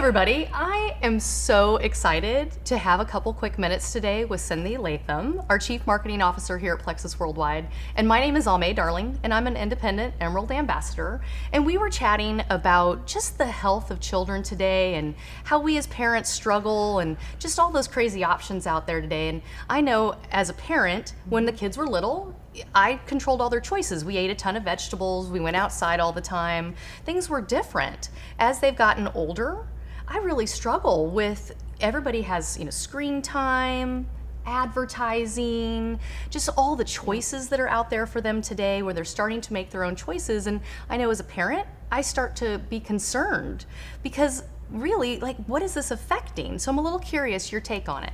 everybody. I am so excited to have a couple quick minutes today with Cindy Latham, our Chief Marketing Officer here at Plexus Worldwide. And my name is Almay Darling, and I'm an independent Emerald Ambassador. And we were chatting about just the health of children today and how we as parents struggle and just all those crazy options out there today. And I know as a parent, when the kids were little, I controlled all their choices. We ate a ton of vegetables, we went outside all the time. Things were different. As they've gotten older, I really struggle with everybody has, screen time, advertising, just all the choices that are out there for them today where they're starting to make their own choices. And I know as a parent, I start to be concerned because really, what is this affecting? So I'm a little curious your take on it.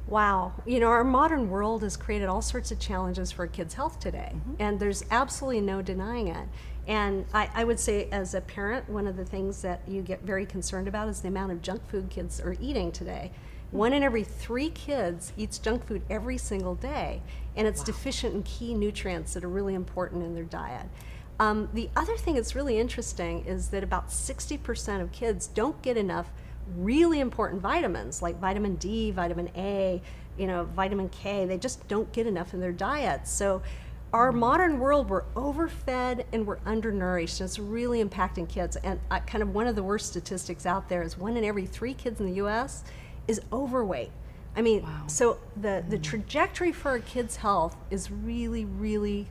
Wow, our modern world has created all sorts of challenges for kids' health today, and there's absolutely no denying it. And I would say as a parent, one of the things that you get very concerned about is the amount of junk food kids are eating today. 1 in every 3 kids eats junk food every single day, and it's deficient in key nutrients that are really important in their diet. The other thing that's really interesting is that about 60% of kids don't get enough really important vitamins like vitamin D, vitamin A, vitamin K. They just don't get enough in their diets. So our modern world, we're overfed and we're undernourished, and it's really impacting kids. And kind of one of the worst statistics out there is 1 in every 3 kids in the US is overweight. I mean, so the trajectory for our kids' health is really, really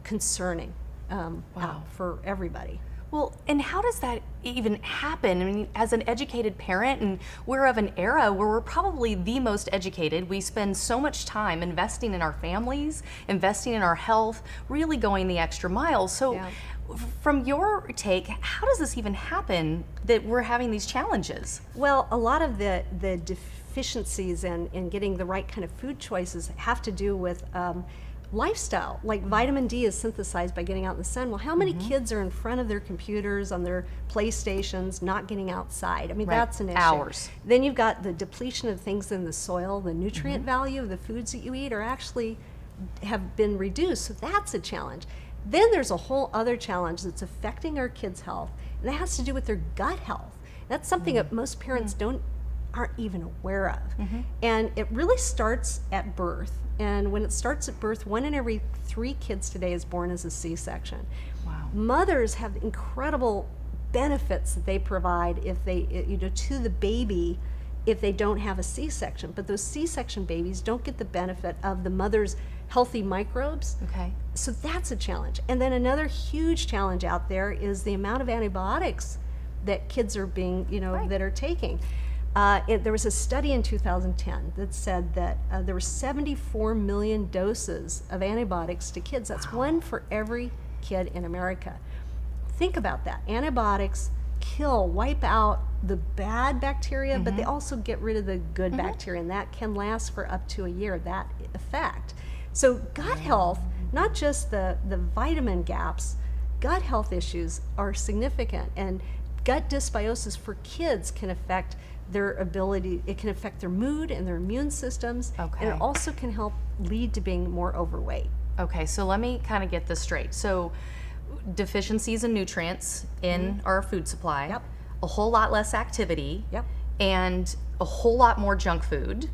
concerning for everybody. Well, and how does that even happen? I mean, as an educated parent, and we're of an era where we're probably the most educated. We spend so much time investing in our families, investing in our health, really going the extra mile. So from your take, how does this even happen that we're having these challenges? Well, a lot of the deficiencies in getting the right kind of food choices have to do with lifestyle. Like vitamin D is synthesized by getting out in the sun. Well, how many kids are in front of their computers, on their PlayStations, not getting outside? I mean, that's an issue. Hours. Then you've got the depletion of things in the soil. The nutrient value of the foods that you eat are actually have been reduced, so that's a challenge. Then there's a whole other challenge that's affecting our kids' health, and that has to do with their gut health. That's something that most parents aren't even aware of. And it really starts at birth. And when it starts at birth, 1 in every 3 kids today is born as a C-section. Wow. Mothers have incredible benefits that they provide if they, to the baby if they don't have a C-section. But those C-section babies don't get the benefit of the mother's healthy microbes. Okay. So that's a challenge. And then another huge challenge out there is the amount of antibiotics that kids are being, that are taking. There was a study in 2010 that said that there were 74 million doses of antibiotics to kids. That's 1 for every kid in America. Think about that. Antibiotics wipe out the bad bacteria, but they also get rid of the good bacteria, and that can last for up to a year, that effect. So gut health, not just the vitamin gaps, gut health issues are significant, and gut dysbiosis for kids can affect their ability, it can affect their mood and their immune systems, and it also can help lead to being more overweight. Okay, so let me kind of get this straight. So deficiencies in nutrients in our food supply, a whole lot less activity, and a whole lot more junk food.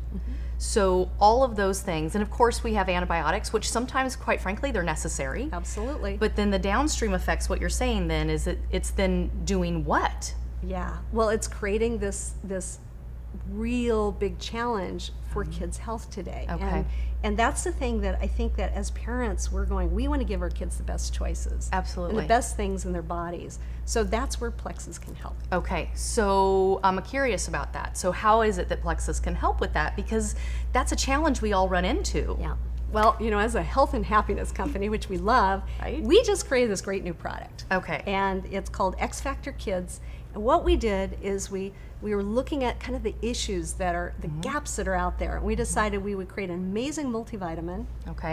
So all of those things, and of course we have antibiotics, which sometimes, quite frankly, they're necessary. Absolutely. But then the downstream effects, what you're saying then, is that it's then doing what? Yeah, well, it's creating this real big challenge for kids' health today. Okay. And that's the thing that I think that as parents, we want to give our kids the best choices. Absolutely. And the best things in their bodies. So that's where Plexus can help. Okay, so I'm curious about that. So how is it that Plexus can help with that? Because that's a challenge we all run into. Yeah. Well, as a health and happiness company, which we love, we just created this great new product. Okay. And it's called XFactor Kids. And what we did is we were looking at kind of the issues that are, the gaps that are out there. And we decided we would create an amazing multivitamin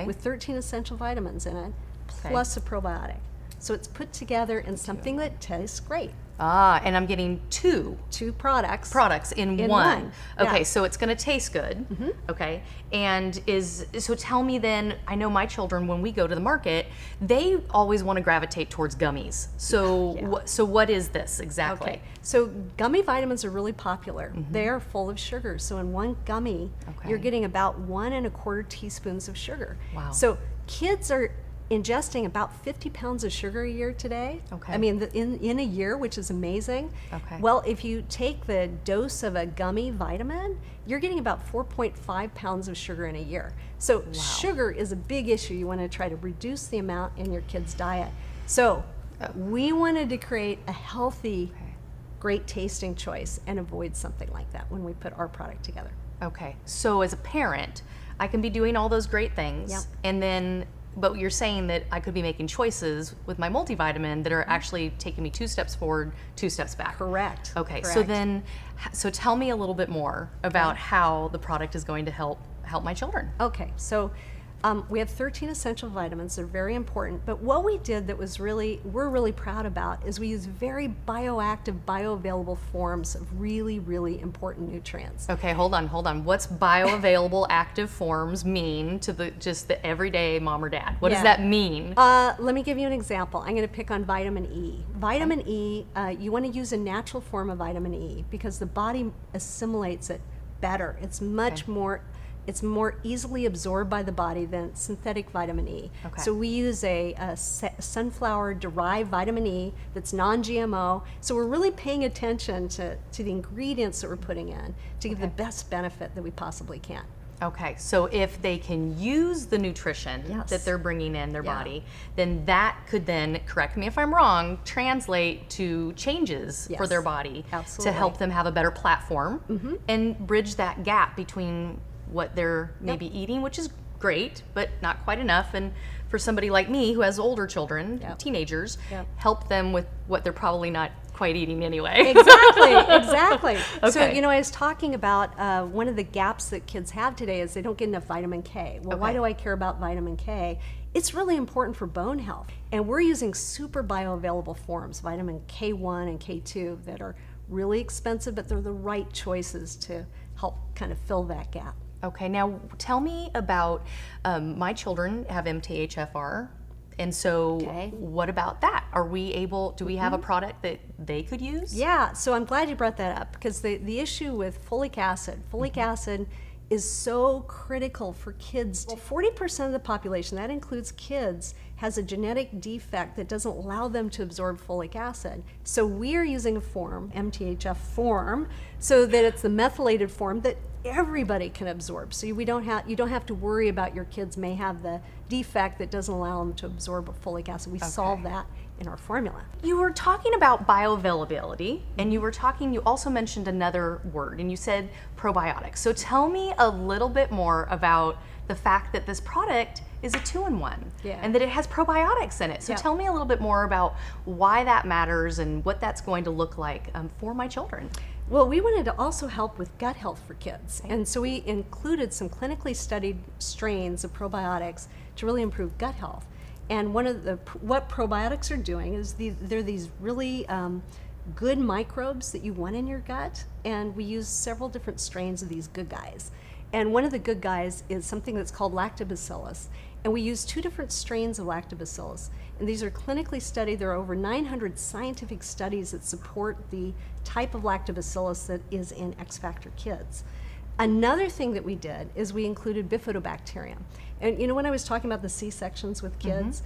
with 13 essential vitamins in it, plus a probiotic. So it's put together in something that tastes great. Ah, and I'm getting two Products in in one. one. Okay, Yeah. so it's going to taste good. Okay, and so tell me then. I know my children, when we go to the market, they always want to gravitate towards gummies. So so what is this exactly? Okay, so gummy vitamins are really popular. They are full of sugar. So in one gummy, you're getting about 1 1/4 teaspoons of sugar. Wow. So kids are ingesting about 50 pounds of sugar a year today. Okay. I mean, in a year, which is amazing. Okay. Well, if you take the dose of a gummy vitamin, you're getting about 4.5 pounds of sugar in a year. So sugar is a big issue. You want to try to reduce the amount in your kid's diet. So we wanted to create a healthy, great tasting choice and avoid something like that when we put our product together. Okay, so as a parent, I can be doing all those great things, Yep. and then, but you're saying that I could be making choices with my multivitamin that are actually taking me 2 steps forward, 2 steps back. Correct. Okay, so Correct. then, so tell me a little bit more about how the product is going to help my children. Okay, so we have 13 essential vitamins. They're very important. But what we did that was we're really proud about is we use very bioactive, bioavailable forms of really, really important nutrients. Okay, hold on. What's bioavailable active forms mean to just the everyday mom or dad? What does Yeah. that mean? Let me give you an example. I'm going to pick on vitamin E. Vitamin E, you want to use a natural form of vitamin E because the body assimilates it better. It's much more. It's more easily absorbed by the body than synthetic vitamin E. Okay. So we use a sunflower-derived vitamin E that's non-GMO. So we're really paying attention to the ingredients that we're putting in to give the best benefit that we possibly can. Okay, so if they can use the nutrition Yes. that they're bringing in their Yeah. body, then that could then, correct me if I'm wrong, translate to changes for Yes. their body Absolutely. to help them have a better platform and bridge that gap between what they're maybe eating, which is great, but not quite enough. And for somebody like me who has older children, Yep. teenagers, Yep. help them with what they're probably not quite eating anyway. Exactly. So, Okay. I was talking about one of the gaps that kids have today is they don't get enough vitamin K. Well, why Okay. do I care about vitamin K? It's really important for bone health. And we're using super bioavailable forms, vitamin K1 and K2, that are really expensive, but they're the right choices to help kind of fill that gap. Okay, now tell me about my children have MTHFR, and so Okay. what about that? Do we have a product that they could use? Yeah, so I'm glad you brought that up because the issue with folic acid is so critical for kids. Well, 40% of the population, that includes kids, has a genetic defect that doesn't allow them to absorb folic acid. So we are using a form, MTHF form, so that it's the methylated form that everybody can absorb. So you don't have to worry about your kids may have the defect that doesn't allow them to absorb folic acid. We solve that in our formula. You were talking about bioavailability, and you also mentioned another word, and you said probiotics. So tell me a little bit more about the fact that this product is a 2-in-1 Yeah. and that it has probiotics in it. So Yeah. tell me a little bit more about why that matters and what that's going to look like for my children. Well, we wanted to also help with gut health for kids. And so we included some clinically studied strains of probiotics to really improve gut health. And what probiotics are doing is they're these really good microbes that you want in your gut. And we use several different strains of these good guys. And one of the good guys is something that's called lactobacillus. And we use 2 different strains of lactobacillus. And these are clinically studied. There are over 900 scientific studies that support the type of lactobacillus that is in XFactor kids. Another thing that we did is we included bifidobacterium. And when I was talking about the C-sections with kids,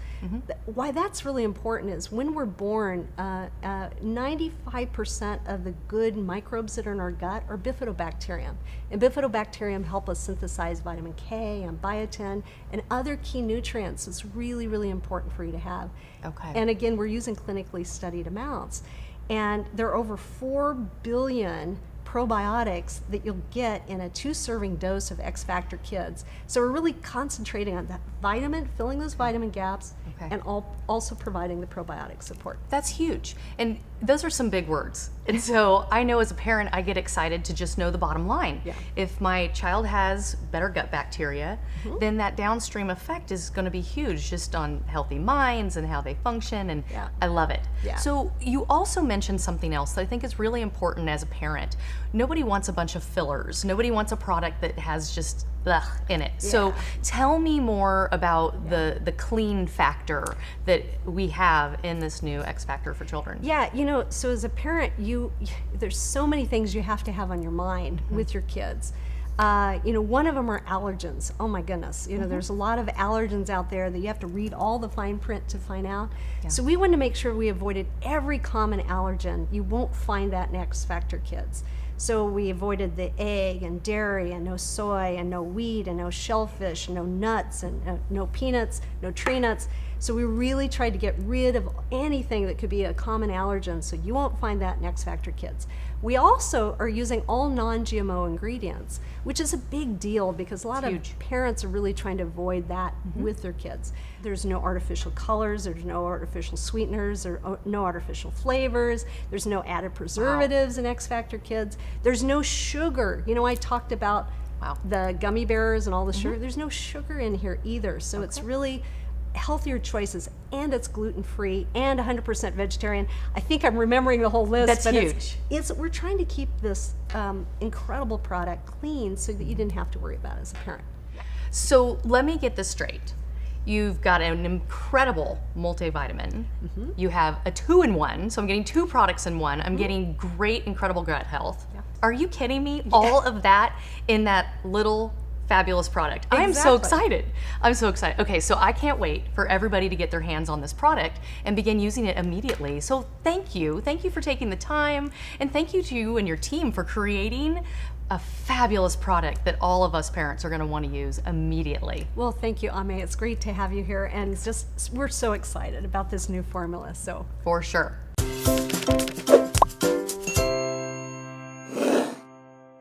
why that's really important is when we're born, 95% of the good microbes that are in our gut are bifidobacterium. And bifidobacterium help us synthesize vitamin K and biotin and other key nutrients. It's really, really important for you to have. Okay. And again, we're using clinically studied amounts. And there are over 4 billion probiotics that you'll get in a 2-serving dose of XFactor Kids. So we're really concentrating on that vitamin, filling those vitamin gaps, and also providing the probiotic support. That's huge. And those are some big words. And so I know as a parent, I get excited to just know the bottom line. Yeah. If my child has better gut bacteria, then that downstream effect is going to be huge just on healthy minds and how they function. And I love it. Yeah. So you also mentioned something else that I think is really important as a parent. Nobody wants a bunch of fillers. Nobody wants a product that has just in it. So tell me more about the clean factor that we have in this new XFactor for children. Yeah, you know, so as a parent, there's so many things you have to have on your mind with your kids. You know, one of them are allergens. Oh my goodness, you know, there's a lot of allergens out there that you have to read all the fine print to find out. So we wanted to make sure we avoided every common allergen. You won't find that in XFactor Kids. So we avoided the egg and dairy and no soy and no wheat and no shellfish, no nuts and no peanuts, no tree nuts. So we really tried to get rid of anything that could be a common allergen, so you won't find that in XFactor Kids. We also are using all non-GMO ingredients, which is a big deal because a lot of parents are really trying to avoid that with their kids. There's no artificial colors, there's no artificial sweeteners, or no artificial flavors, there's no added preservatives in XFactor Kids, there's no sugar. You know, I talked about the gummy bears and all the sugar. There's no sugar in here either, so it's really healthier choices, and it's gluten-free and 100% vegetarian. I think I'm remembering the whole list. That's huge. We're trying to keep this incredible product clean so that you didn't have to worry about it as a parent. So let me get this straight. You've got an incredible multivitamin. You have a 2-in-1, so I'm getting 2 products in one. I'm getting great, incredible gut health. Are you kidding me? All of that in that little fabulous product. I'm so excited. I'm so excited. Okay, so I can't wait for everybody to get their hands on this product and begin using it immediately. So thank you. Thank you for taking the time, and thank you to you and your team for creating a fabulous product that all of us parents are going to want to use immediately. Well, thank you, Ame. It's great to have you here, and we're so excited about this new formula. So for sure.